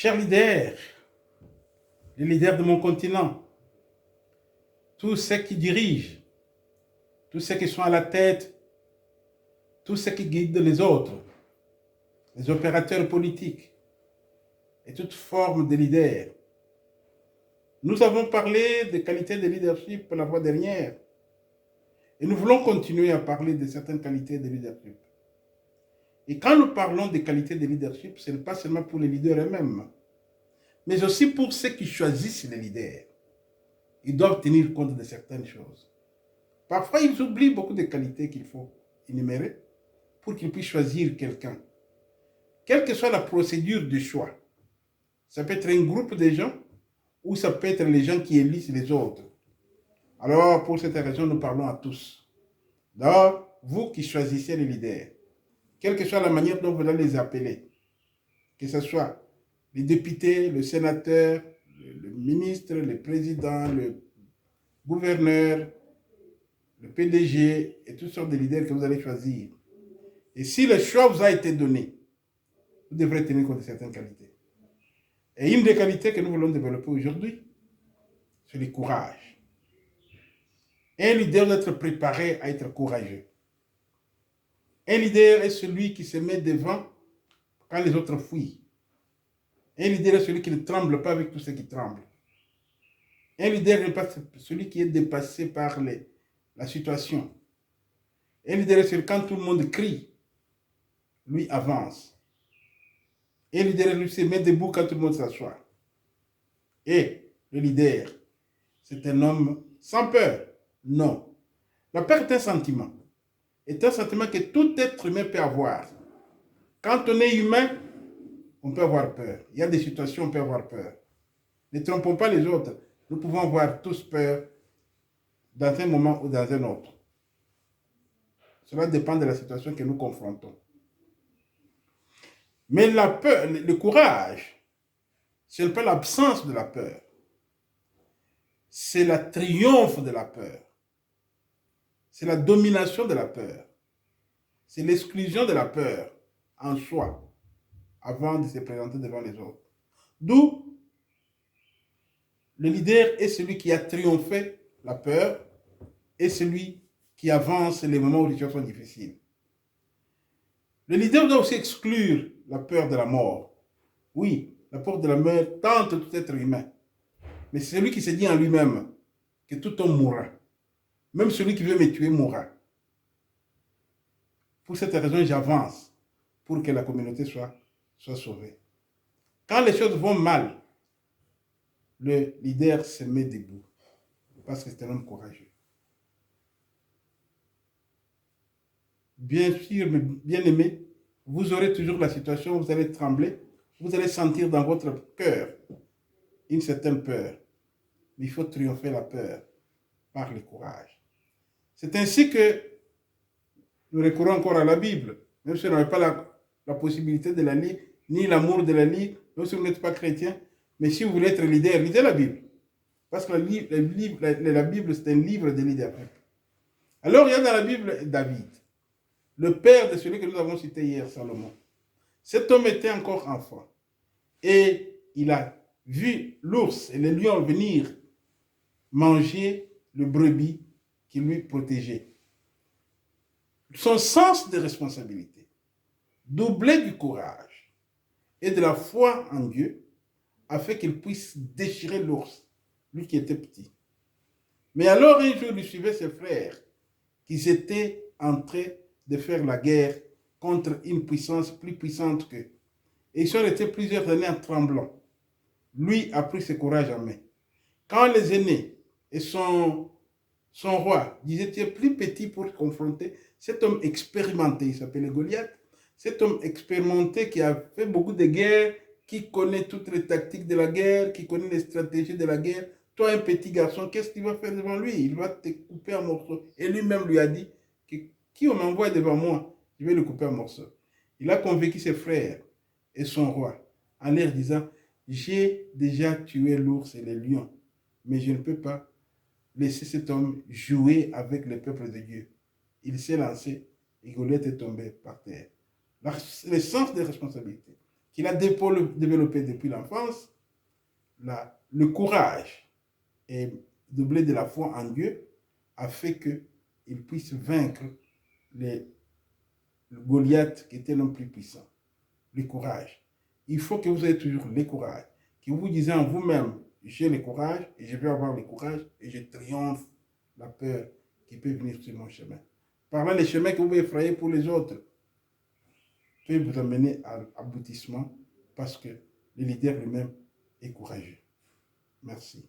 Chers leaders, les leaders de mon continent, tous ceux qui dirigent, tous ceux qui sont à la tête, tous ceux qui guident les autres, les opérateurs politiques et toute forme de leader. Nous avons parlé des qualités de leadership la fois dernière et nous voulons continuer à parler de certaines qualités de leadership. Et quand nous parlons des qualités de leadership, ce n'est pas seulement pour les leaders eux-mêmes, mais aussi pour ceux qui choisissent les leaders. Ils doivent tenir compte de certaines choses. Parfois, ils oublient beaucoup de qualités qu'il faut énumérer pour qu'ils puissent choisir quelqu'un. Quelle que soit la procédure de choix, ça peut être un groupe de gens ou ça peut être les gens qui élisent les autres. Alors, pour cette raison, nous parlons à tous. D'abord, vous qui choisissez les leaders, quelle que soit la manière dont vous allez les appeler, que ce soit les députés, le sénateur, le ministre, le président, le gouverneur, le PDG et toutes sortes de leaders que vous allez choisir. Et si le choix vous a été donné, vous devrez tenir compte de certaines qualités. Et une des qualités que nous voulons développer aujourd'hui, c'est le courage. Un leader doit être préparé à être courageux. Un leader est celui qui se met devant quand les autres fuient. Un leader est celui qui ne tremble pas avec tous ceux qui tremblent. Un leader n'est pas celui qui est dépassé par la situation. Un leader est celui quand tout le monde crie, lui avance. Un leader lui se met debout quand tout le monde s'assoit. Et le leader, c'est un homme sans peur. Non. La peur est un sentiment. C'est un sentiment que tout être humain peut avoir. Quand on est humain, on peut avoir peur. Il y a des situations où on peut avoir peur. Ne trompons pas les autres. Nous pouvons avoir tous peur dans un moment ou dans un autre. Cela dépend de la situation que nous confrontons. Mais la peur, le courage, ce n'est pas l'absence de la peur. C'est la triomphe de la peur. C'est la domination de la peur. C'est l'exclusion de la peur en soi avant de se présenter devant les autres. D'où le leader est celui qui a triomphé la peur et celui qui avance les moments où les choses sont difficiles. Le leader doit aussi exclure la peur de la mort. Oui, la peur de la mort tente tout être humain. Mais c'est celui qui se dit en lui-même que tout homme mourra. Même celui qui veut me tuer mourra. Pour cette raison, j'avance pour que la communauté soit sauvée. Quand les choses vont mal, le leader se met debout parce que c'est un homme courageux. Bien sûr, bien aimé, vous aurez toujours la situation où vous allez trembler, vous allez sentir dans votre cœur une certaine peur. Mais il faut triompher la peur par le courage. C'est ainsi que nous recourons encore à la Bible, même si on n'avait pas la possibilité de la lire, ni l'amour de la lire, même si vous n'êtes pas chrétien, mais si vous voulez être leader, lisez la Bible. Parce que la Bible, c'est un livre de leadership. Alors, il y a dans la Bible David, le père de celui que nous avons cité hier, Salomon. Cet homme était encore enfant. Et il a vu l'ours et le lion venir manger le brebis qui lui protégeait. Son sens de responsabilité, doublé du courage et de la foi en Dieu, a fait qu'il puisse déchirer l'ours, lui qui était petit. Mais alors un jour, il suivait ses frères qui étaient en train de faire la guerre contre une puissance plus puissante qu'eux. Et ils sont restés plusieurs années en tremblant. Lui a pris ce courage en main. Quand les aînés et son roi disaient, tu es plus petit pour confronter cet homme expérimenté, il s'appelait Goliath, cet homme expérimenté qui a fait beaucoup de guerres, qui connaît toutes les tactiques de la guerre, qui connaît les stratégies de la guerre. Toi, un petit garçon, qu'est-ce qu'il va faire devant lui? Il va te couper en morceaux. Et lui-même lui a dit, qui on m'envoie devant moi? Je vais le couper en morceaux. Il a convaincu ses frères et son roi en leur disant, j'ai déjà tué l'ours et les lions, mais je ne peux pas laisser cet homme jouer avec le peuple de Dieu. Il s'est lancé et Goliath est tombé par terre. Le sens des responsabilités qu'il a développé depuis l'enfance, le courage et doublé de la foi en Dieu a fait qu'il puisse vaincre le Goliath qui était l'homme plus puissant. Le courage. Il faut que vous ayez toujours le courage. Que vous disiez en vous-même, j'ai le courage et je vais avoir le courage et je triomphe la peur qui peut venir sur mon chemin. Par là, les chemins que vous effrayez pour les autres peuvent vous amener à l'aboutissement parce que le leader lui-même est courageux. Merci.